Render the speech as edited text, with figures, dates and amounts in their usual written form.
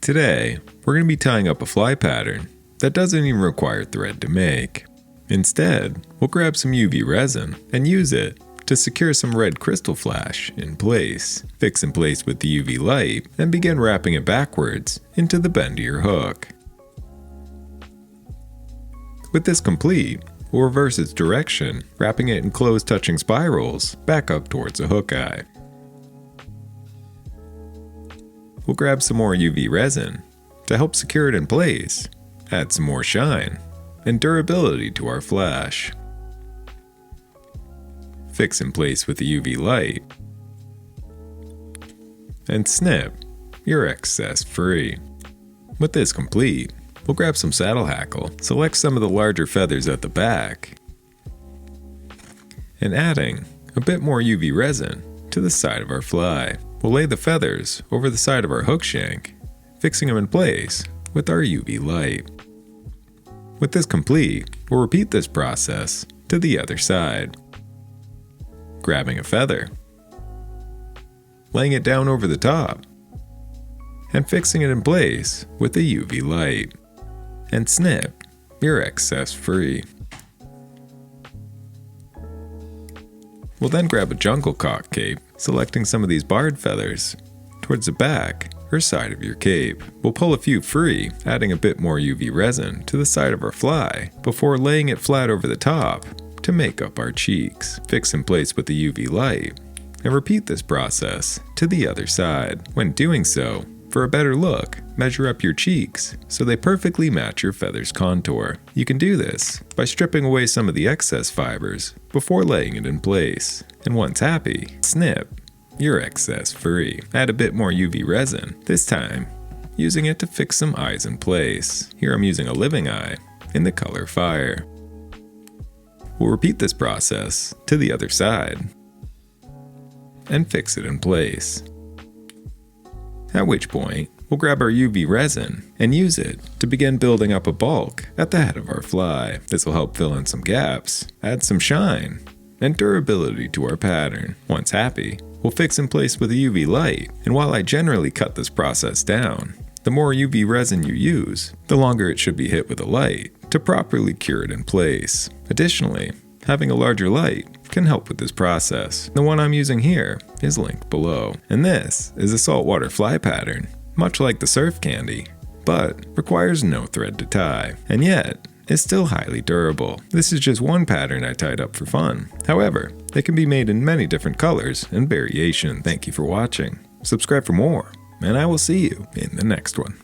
Today, we're going to be tying up a fly pattern that doesn't even require thread to make. Instead, we'll grab some UV resin and use it to secure some red crystal flash in place. Fix in place with the UV light and begin wrapping it backwards into the bend of your hook. With this complete, we'll reverse its direction, wrapping it in close touching spirals back up towards the hook eye. We'll grab some more UV resin to help secure it in place, add some more shine and durability to our flash. Fix in place with the UV light, and snip your excess free. With this complete, we'll grab some saddle hackle, select some of the larger feathers at the back, and adding a bit more UV resin to the side of our fly. We'll lay the feathers over the side of our hook shank, fixing them in place with our UV light. With this complete, we'll repeat this process to the other side. Grabbing a feather, laying it down over the top, and fixing it in place with the UV light. And snip your excess free. We'll then grab a jungle cock cape, selecting some of these barred feathers towards the back or side of your cape. We'll pull a few free, adding a bit more UV resin to the side of our fly before laying it flat over the top to make up our cheeks. Fix in place with the UV light and repeat this process to the other side. When doing so, for a better look, measure up your cheeks so they perfectly match your feather's contour. You can do this by stripping away some of the excess fibers before laying it in place. And once happy, snip your excess free. Add a bit more UV resin, this time using it to fix some eyes in place. Here I'm using a living eye in the color fire. We'll repeat this process to the other side and fix it in place. At which point, we'll grab our UV resin and use it to begin building up a bulk at the head of our fly. This will help fill in some gaps, add some shine, and durability to our pattern. Once happy, we'll fix in place with a UV light, and while I generally cut this process down, the more UV resin you use, the longer it should be hit with a light to properly cure it in place. Additionally, having a larger light can help with this process. The one I'm using here is linked below. And this is a saltwater fly pattern, much like the surf candy, but requires no thread to tie, and yet is still highly durable. This is just one pattern I tied up for fun. However, it can be made in many different colors and variations. Thank you for watching. Subscribe for more, and I will see you in the next one.